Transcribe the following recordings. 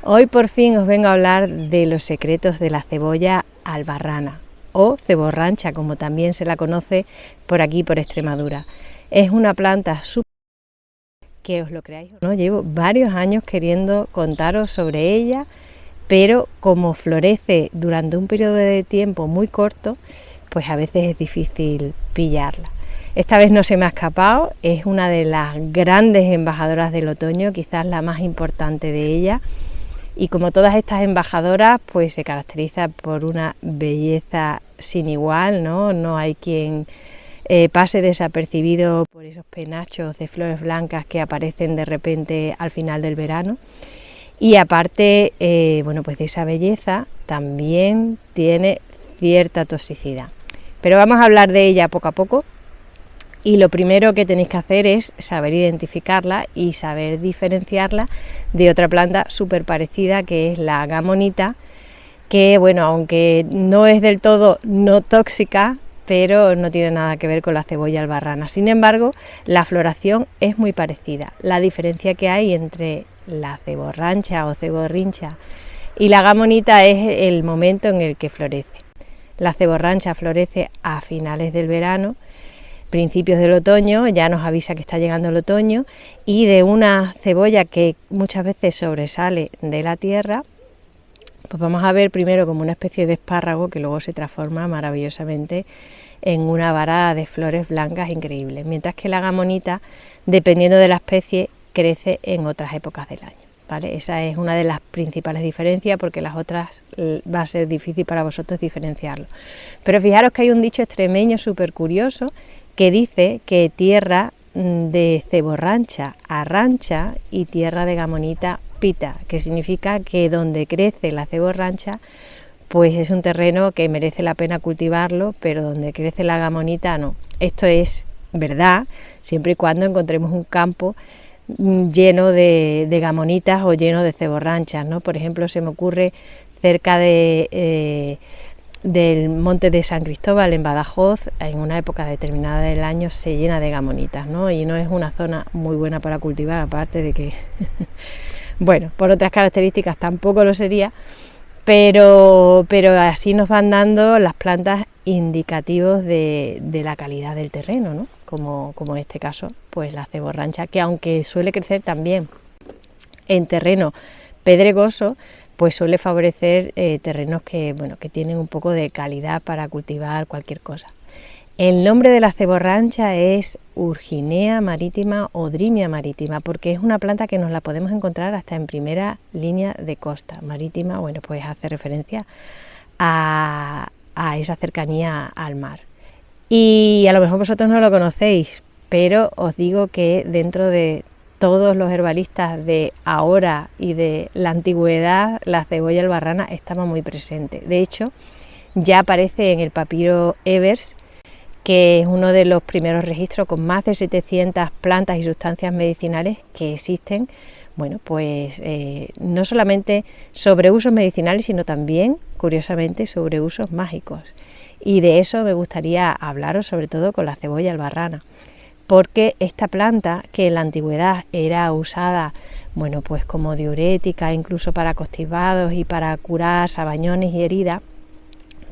Hoy por fin os vengo a hablar de los secretos de la cebolla albarrana o ceborrancha, como también se la conoce por aquí, por Extremadura. Es una planta súper, que os lo creáis o no, llevo varios años queriendo contaros sobre ella, pero como florece durante un periodo de tiempo muy corto, pues a veces es difícil pillarla. Esta vez no se me ha escapado, es una de las grandes embajadoras del otoño, quizás la más importante de ella. Y como todas estas embajadoras, pues se caracteriza por una belleza sin igual, ¿no? No hay quien pase desapercibido por esos penachos de flores blancas que aparecen de repente al final del verano. Y aparte, bueno, pues de esa belleza también tiene cierta toxicidad. Pero vamos a hablar de ella poco a poco. Y lo primero que tenéis que hacer es saber identificarla y saber diferenciarla de otra planta súper parecida, que es la gamonita, que bueno, aunque no es del todo no tóxica, pero no tiene nada que ver con la cebolla albarrana. Sin embargo, la floración es muy parecida. La diferencia que hay entre la ceborrancha o ceborrincha y la gamonita es el momento en el que florece. La ceborrancha florece a finales del verano, principios del otoño, ya nos avisa que está llegando el otoño, y de una cebolla que muchas veces sobresale de la tierra, pues vamos a ver primero como una especie de espárrago que luego se transforma maravillosamente en una vara de flores blancas increíbles, mientras que la gamonita, dependiendo de la especie, crece en otras épocas del año, ¿vale? Esa es una de las principales diferencias, porque las otras va a ser difícil para vosotros diferenciarlo. Pero fijaros que hay un dicho extremeño súper curioso que dice que tierra de ceborrancha arrancha y tierra de gamonita pita, que significa que donde crece la ceborrancha pues es un terreno que merece la pena cultivarlo, pero donde crece la gamonita no. Esto es verdad siempre y cuando encontremos un campo lleno de gamonitas o lleno de ceborranchas, ¿no? Por ejemplo, se me ocurre cerca del monte de San Cristóbal en Badajoz, en una época determinada del año se llena de gamonitas, ¿no? Y no es una zona muy buena para cultivar, aparte de que, bueno, por otras características tampoco lo sería, pero así nos van dando las plantas indicativos de la calidad del terreno, ¿no? Como en este caso, pues la ceborrancha, que aunque suele crecer también en terreno pedregoso, pues suele favorecer terrenos que, bueno, que tienen un poco de calidad para cultivar cualquier cosa. El nombre de la ceborrancha es Urginea marítima o Drimia marítima, porque es una planta que nos la podemos encontrar hasta en primera línea de costa. Marítima, bueno, pues hace referencia a esa cercanía al mar. Y a lo mejor vosotros no lo conocéis, pero os digo que dentro de todos los herbalistas de ahora y de la antigüedad, la cebolla albarrana estaba muy presente. De hecho, ya aparece en el papiro Ebers, que es uno de los primeros registros con más de 700 plantas y sustancias medicinales que existen. Bueno, pues no solamente sobre usos medicinales, sino también, curiosamente, sobre usos mágicos. Y de eso me gustaría hablaros, sobre todo con la cebolla albarrana, porque esta planta, que en la antigüedad era usada, bueno, pues como diurética, incluso para constipados y para curar sabañones y heridas,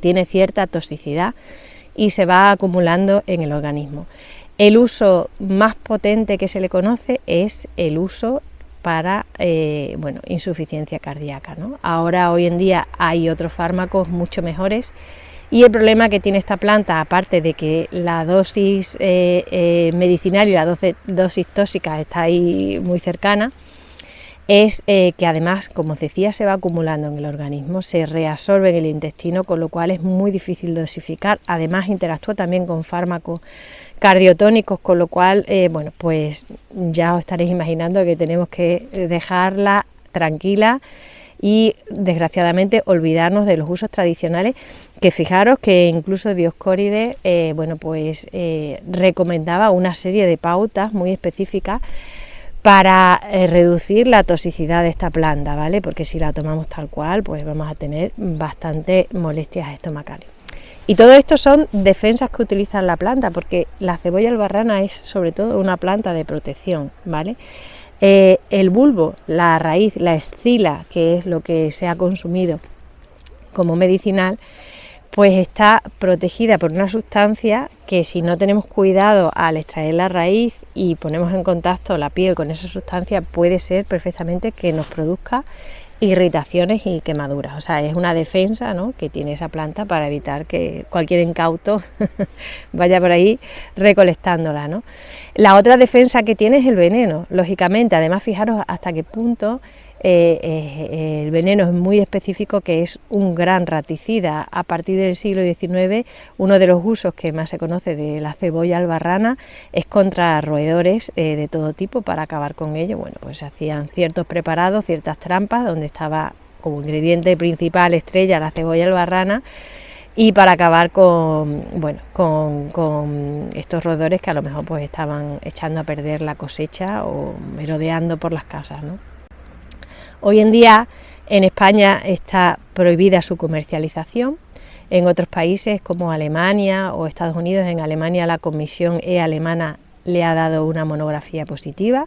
tiene cierta toxicidad y se va acumulando en el organismo. El uso más potente que se le conoce es el uso para insuficiencia cardíaca, ¿no? Ahora, hoy en día, hay otros fármacos mucho mejores. Y el problema que tiene esta planta, aparte de que la dosis medicinal y la dosis tóxica está ahí muy cercana, es que además, como os decía, se va acumulando en el organismo, se reabsorbe en el intestino, con lo cual es muy difícil dosificar. Además, interactúa también con fármacos cardiotónicos, con lo cual, bueno, pues ya os estaréis imaginando que tenemos que dejarla tranquila y, desgraciadamente, olvidarnos de los usos tradicionales, que fijaros que incluso Dioscórides recomendaba una serie de pautas muy específicas para reducir la toxicidad de esta planta, ¿vale? Porque si la tomamos tal cual, pues vamos a tener bastante molestias estomacales. Y todo esto son defensas que utiliza la planta, porque la cebolla albarrana es sobre todo una planta de protección, ¿vale? El bulbo, la raíz, la escila, que es lo que se ha consumido como medicinal, pues está protegida por una sustancia que, si no tenemos cuidado al extraer la raíz y ponemos en contacto la piel con esa sustancia, puede ser perfectamente que nos produzca irritaciones y quemaduras. O sea, es una defensa, ¿no?, que tiene esa planta para evitar que cualquier incauto vaya por ahí recolectándola, ¿no? La otra defensa que tiene es el veneno, lógicamente. Además, fijaros hasta qué punto el veneno es muy específico, que es un gran raticida. A partir del siglo XIX, uno de los usos que más se conoce de la cebolla albarrana es contra roedores de todo tipo, para acabar con ello. Bueno, pues se hacían ciertos preparados, ciertas trampas, donde estaba como ingrediente principal, estrella, la cebolla albarrana, y para acabar con, bueno, con estos roedores que a lo mejor pues estaban echando a perder la cosecha o merodeando por las casas, ¿no? Hoy en día en España está prohibida su comercialización. En otros países como Alemania o Estados Unidos, en Alemania la Comisión alemana le ha dado una monografía positiva,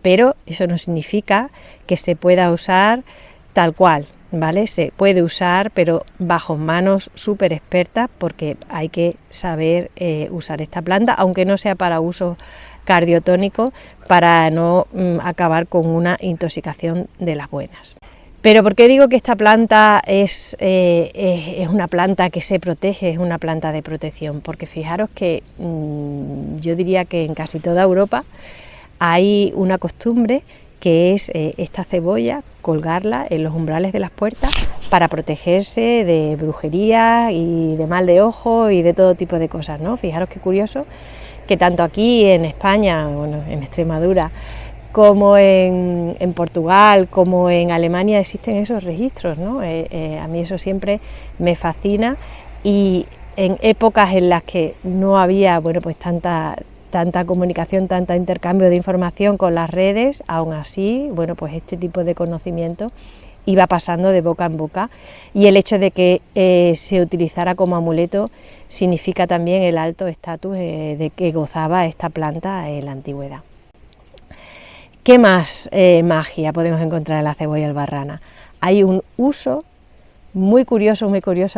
pero eso no significa que se pueda usar tal cual, ¿vale? Se puede usar, pero bajo manos súper expertas, porque hay que saber usar esta planta, aunque no sea para uso cardiotónico, para no acabar con una intoxicación de las buenas. Pero ¿por qué digo que esta planta es una planta que se protege, es una planta de protección? Porque fijaros que yo diría que en casi toda Europa hay una costumbre, que es esta cebolla, colgarla en los umbrales de las puertas para protegerse de brujería y de mal de ojo y de todo tipo de cosas, ¿no? Fijaros qué curioso que tanto aquí en España, bueno, en Extremadura, como en Portugal, como en Alemania existen esos registros, ¿no? A mí eso siempre me fascina, y en épocas en las que no había, bueno, pues tanta comunicación, tanta intercambio de información con las redes, aún así, bueno, pues este tipo de conocimiento iba pasando de boca en boca, y el hecho de que se utilizara como amuleto significa también el alto estatus de que gozaba esta planta en la antigüedad. ¿Qué más magia podemos encontrar en la cebolla albarrana? Hay un uso muy curioso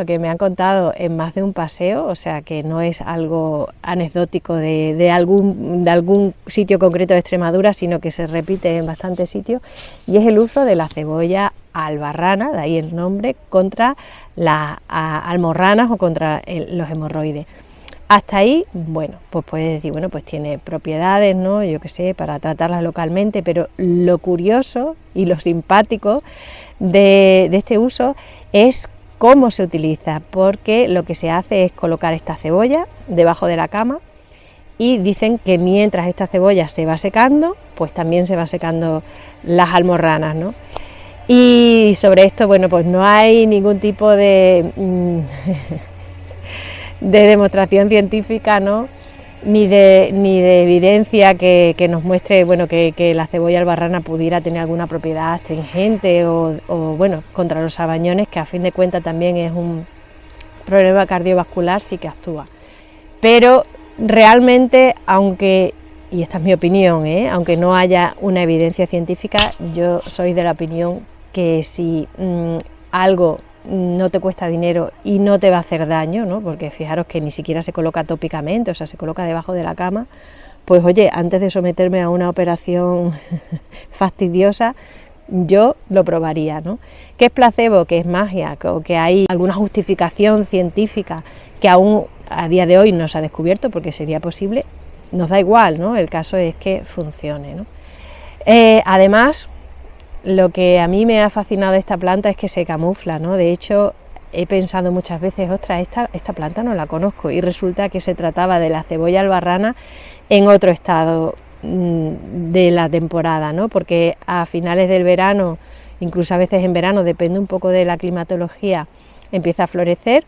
que me han contado en más de un paseo, o sea que no es algo anecdótico de algún sitio concreto de Extremadura, sino que se repite en bastantes sitios, y es el uso de la cebolla albarrana, de ahí el nombre, contra las almorranas o contra los hemorroides. Hasta ahí, bueno, pues puedes decir, bueno, pues tiene propiedades, ¿no?, yo qué sé, para tratarlas localmente, pero lo curioso y lo simpático de este uso es cómo se utiliza, porque lo que se hace es colocar esta cebolla debajo de la cama, y dicen que mientras esta cebolla se va secando, pues también se van secando las almorranas, ¿no? Y sobre esto, bueno, pues no hay ningún tipo de demostración científica, ¿no?, ni de evidencia que nos muestre, bueno, que la cebolla albarrana pudiera tener alguna propiedad astringente o bueno, contra los sabañones, que a fin de cuentas también es un problema cardiovascular, sí que actúa. Pero realmente, aunque, y esta es mi opinión, aunque no haya una evidencia científica, yo soy de la opinión que si algo no te cuesta dinero y no te va a hacer daño, ¿no?, porque fijaros que ni siquiera se coloca tópicamente, o sea, se coloca debajo de la cama, pues oye, antes de someterme a una operación fastidiosa, yo lo probaría, ¿no? ¿Qué es placebo? ¿Qué es magia? ¿O que hay alguna justificación científica que aún a día de hoy no se ha descubierto, porque sería posible? Nos da igual, ¿no? El caso es que funcione, ¿no? Además, lo que a mí me ha fascinado de esta planta es que se camufla, ¿no? De hecho, he pensado muchas veces, ostras, esta planta no la conozco, y resulta que se trataba de la cebolla albarrana en otro estado de la temporada, ¿no? Porque a finales del verano, incluso a veces en verano, depende un poco de la climatología, empieza a florecer.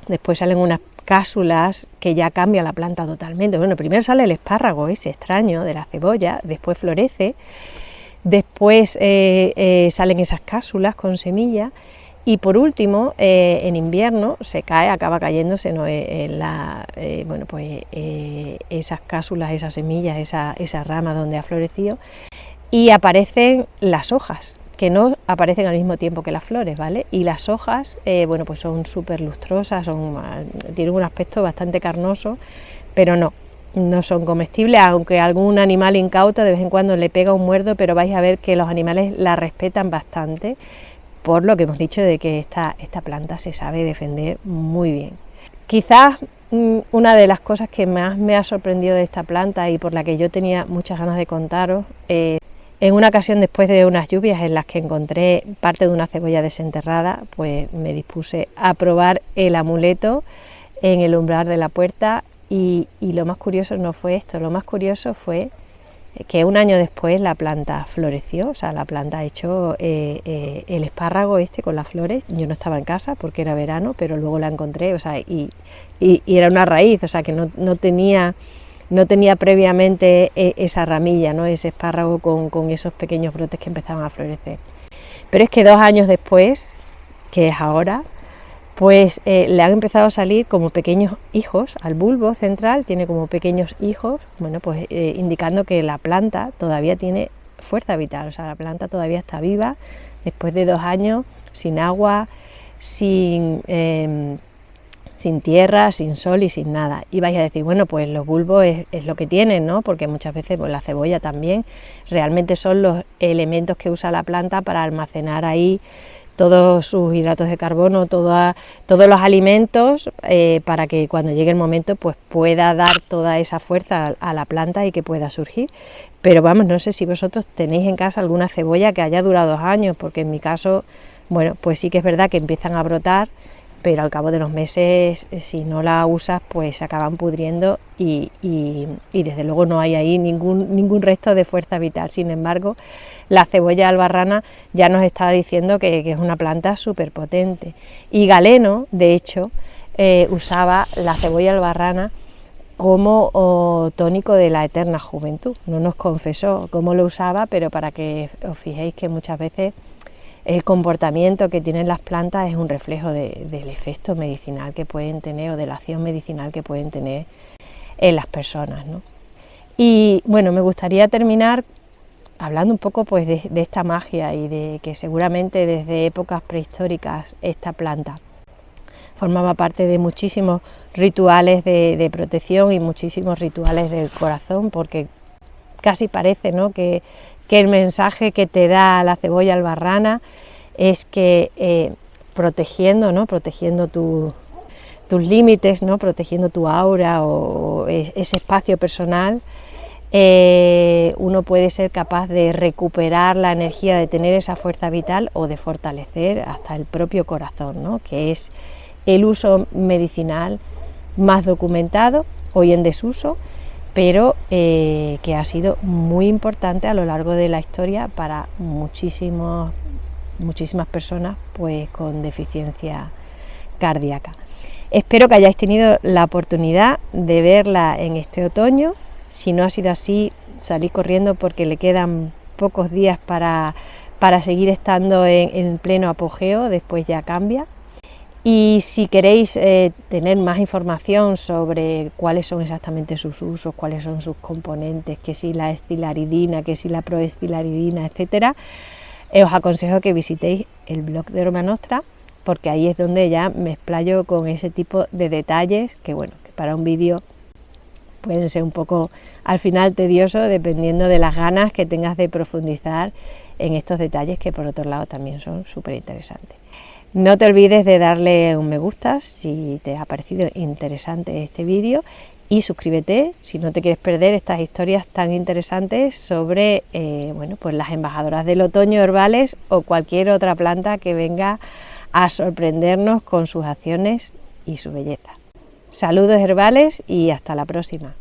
Después salen unas cápsulas que ya cambia la planta totalmente. Bueno, primero sale el espárrago ese extraño de la cebolla, después florece. Después salen esas cápsulas con semillas, y por último, en invierno se cae, acaba cayéndose, ¿no?, bueno, pues esas cápsulas, esas semillas, esa rama donde ha florecido, y aparecen las hojas, que no aparecen al mismo tiempo que las flores, ¿vale? Y las hojas, bueno, pues son súper lustrosas, tienen un aspecto bastante carnoso, pero no son comestibles, aunque algún animal incauto de vez en cuando le pega un muerdo, pero vais a ver que los animales la respetan bastante, por lo que hemos dicho de que esta planta se sabe defender muy bien. Quizás una de las cosas que más me ha sorprendido de esta planta y por la que yo tenía muchas ganas de contaros, en una ocasión después de unas lluvias en las que encontré parte de una cebolla desenterrada, pues me dispuse a probar el amuleto en el umbral de la puerta y lo más curioso no fue esto, lo más curioso fue que un año después la planta floreció, o sea, la planta ha hecho el espárrago con las flores. Yo no estaba en casa porque era verano, pero luego la encontré, o sea, y era una raíz, o sea, que no tenía previamente esa ramilla, ¿no? Ese espárrago con esos pequeños brotes que empezaban a florecer. Pero es que 2 años después, que es ahora, pues le han empezado a salir como pequeños hijos al bulbo central, tiene como pequeños hijos, bueno, pues indicando que la planta todavía tiene fuerza vital, o sea, la planta todavía está viva después de 2 años sin agua, sin tierra, sin sol y sin nada. Y vais a decir, bueno, pues los bulbos es lo que tienen, ¿no? Porque muchas veces pues, la cebolla también realmente son los elementos que usa la planta para almacenar ahí todos sus hidratos de carbono, todos los alimentos, para que cuando llegue el momento pues pueda dar toda esa fuerza a la planta y que pueda surgir. Pero vamos, no sé si vosotros tenéis en casa alguna cebolla que haya durado 2 años, porque en mi caso, bueno, pues sí que es verdad que empiezan a brotar, pero al cabo de los meses, si no la usas, pues se acaban pudriendo y desde luego no hay ahí ningún resto de fuerza vital. Sin embargo, la cebolla albarrana ya nos está diciendo que es una planta súper potente. Y Galeno, de hecho, usaba la cebolla albarrana como tónico de la eterna juventud. No nos confesó cómo lo usaba, pero para que os fijéis que muchas veces el comportamiento que tienen las plantas es un reflejo del efecto medicinal que pueden tener o de la acción medicinal que pueden tener en las personas, ¿no? Y bueno, me gustaría terminar hablando un poco pues de esta magia y de que seguramente desde épocas prehistóricas esta planta formaba parte de muchísimos rituales de protección y muchísimos rituales del corazón, porque casi parece, ¿no?, que el mensaje que te da la cebolla albarrana es que protegiendo tus límites, ¿no?, protegiendo tu aura o ese espacio personal, uno puede ser capaz de recuperar la energía, de tener esa fuerza vital o de fortalecer hasta el propio corazón, ¿no?, que es el uso medicinal más documentado, hoy en desuso, pero que ha sido muy importante a lo largo de la historia para muchísimas personas pues con deficiencia cardíaca. Espero que hayáis tenido la oportunidad de verla en este otoño. Si no ha sido así, salid corriendo porque le quedan pocos días para seguir estando en pleno apogeo, después ya cambia. Y si queréis tener más información sobre cuáles son exactamente sus usos, cuáles son sus componentes, que si la estilaridina, que si la proestilaridina, etcétera, os aconsejo que visitéis el blog de Roma Nostra, porque ahí es donde ya me explayo con ese tipo de detalles que, bueno, que para un vídeo pueden ser un poco al final tedioso, dependiendo de las ganas que tengas de profundizar en estos detalles, que por otro lado también son súper interesantes. No te olvides de darle un me gusta si te ha parecido interesante este vídeo y suscríbete si no te quieres perder estas historias tan interesantes sobre bueno, pues las embajadoras del otoño herbales o cualquier otra planta que venga a sorprendernos con sus acciones y su belleza. Saludos herbales y hasta la próxima.